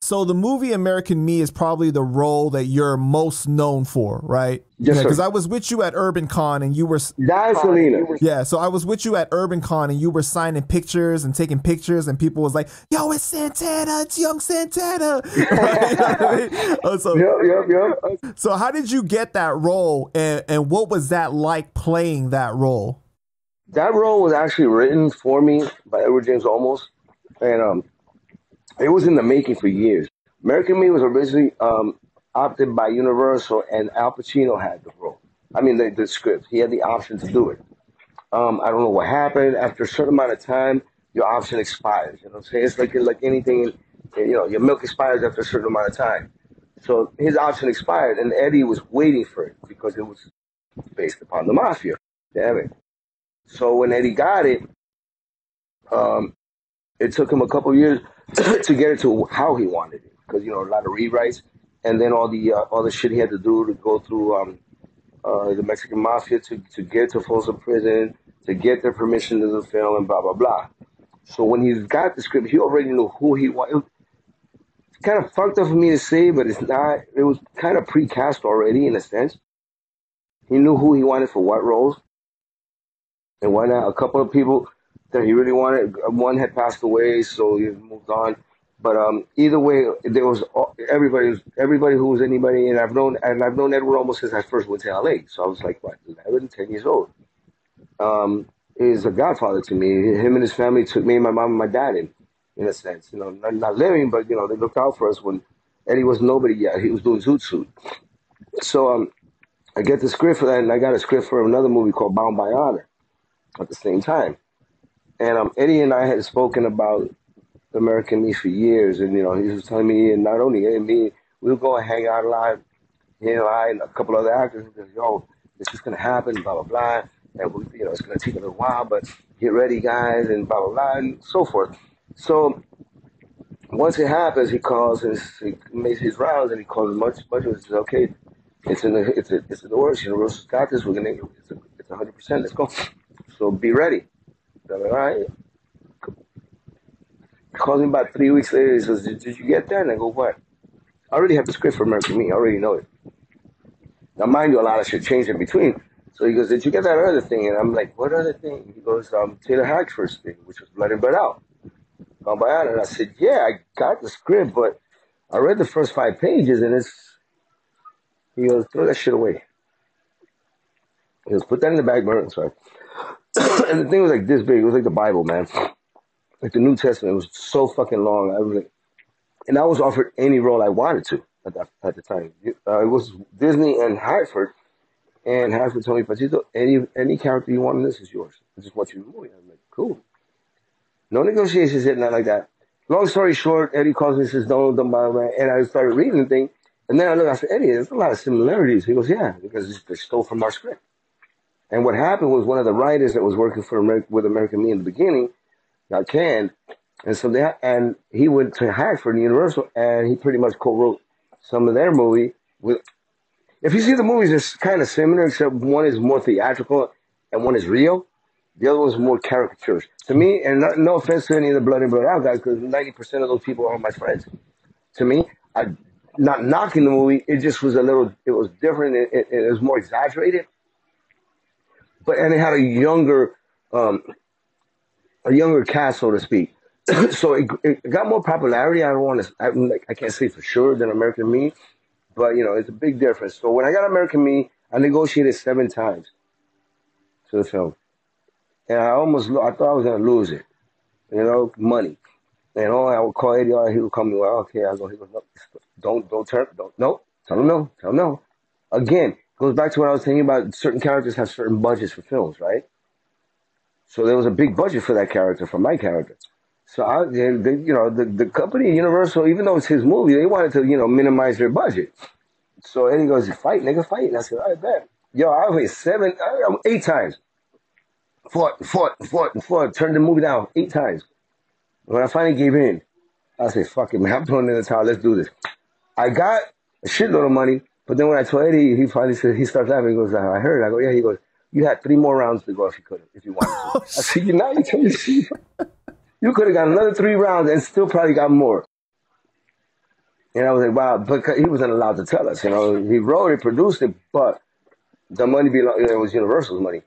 So the movie American Me is probably the role that you're most known for, right? Yes, because I was with you at Urban Con and you were... That's Selena. Yeah, so I was with you at Urban Con and you were signing pictures and taking pictures and people was like, yo, it's Santana, it's young Santana. So how did you get that role and what was that like playing that role? That role was actually written for me by Edward James Olmos, and it was in the making for years. American Me was originally opted by Universal, and Al Pacino had the role. I mean, the script. He had the option to do it. I don't know what happened. After a certain amount of time, your option expires. You know what I'm saying? It's like anything, you know, your milk expires after a certain amount of time. So his option expired, and Eddie was waiting for it because it was based upon the mafia. Damn it. So when Eddie got it, it took him a couple of years to get it to how he wanted it, because you know a lot of rewrites, and then all the shit he had to do to go through the Mexican mafia to get to Folsom Prison, to get their permission to the film, and blah blah blah. So when he got the script, he already knew who he wanted. It's kind of fucked up for me to say, but it's not. It was kind of pre-cast already in a sense. He knew who he wanted for what roles, and why not. A couple of people that he really wanted. One had passed away, so he moved on. But either way, there was everybody who was anybody, and I've known Edward almost since I first went to LA. So I was like, what, 11, 10 years old. He's a godfather to me. Him and his family took me and my mom and my dad in a sense. You know, not living, but you know, they looked out for us when Eddie was nobody yet. He was doing Zoot Suit. So I get the script for that, and I got a script for another movie called Bound by Honor at the same time. And Eddie and I had spoken about American Me for years, and you know he was telling me, and not only Eddie and me, we would go and hang out a lot. You know, I and a couple other actors, because yo, this is gonna happen, blah blah blah, and we, you know, it's gonna take a little while, but get ready, guys, and blah blah blah, and so forth. So once it happens, he calls and he makes his rounds, and he calls as much budget. He says, okay, it's in the works. Universal's got this. We're gonna it's 100%. Let's go. So be ready. I'm like, all right. He calls me about 3 weeks later. He says, did you get that? And I go, what? I already have the script for American Me. I already know it. Now, mind you, a lot of shit changed in between. So he goes, did you get that other thing? And I'm like, what other thing? He goes, Taylor Hackford's thing, which was Blood and Blood Out. And I said, yeah, I got the script, but I read the first 5 pages, and he goes, throw that shit away. He goes, put that in the back burner. Sorry. And the thing was like this big. It was like the Bible, man. Like the New Testament. It was so fucking long. I was like, and I was offered any role I wanted to at the time. It was Disney and Hartford. And Hartford told me, Panchito, any character you want in this is yours. I just want you to move. I'm like, cool. No negotiations, nothing like that. Long story short, Eddie calls me and says, don't bother. And I started reading the thing. And then I looked, I said, Eddie, there's a lot of similarities. He goes, yeah, because they stole from our script. And what happened was one of the writers that was working with American Me in the beginning got canned. And so he went to Hartford and Universal, and he pretty much co-wrote some of their movie. If you see the movies, they're kind of similar, except one is more theatrical and one is real. The other one's more caricatures. To me, and no offense to any of the Blood and Blood Out guys, because 90% of those people are my friends. To me, not knocking the movie, it just was it was different. It was more exaggerated. And it had a younger cast, so to speak. So it got more popularity. I can't say for sure than American Me, but you know, it's a big difference. So when I got American Me, I negotiated 7 times to the film, and I thought I was gonna lose it, you know, money. And I would call Eddie, he would call me, well, okay, I go, he goes, no, no, tell him no. Again. Goes back to what I was saying about certain characters have certain budgets for films, right? So there was a big budget for that character, for my character. So the company, Universal, even though it's his movie, they wanted to, you know, minimize their budget. So Eddie goes, fight, nigga, fight. And I said, all right, bet. Yo, I was 8 times. Fought, turned the movie down 8 times. When I finally gave in, I said, fuck it, man, I'm throwing in the towel, let's do this. I got a shitload of money. But then when I told Eddie, he finally said, he starts laughing. He goes, I heard. I go, yeah. He goes, you had 3 more rounds to go if you wanted to. I said, you telling me You could have got another 3 rounds and still probably got more. And I was like, wow, but he wasn't allowed to tell us. He wrote it, produced it, but the money it was Universal's money.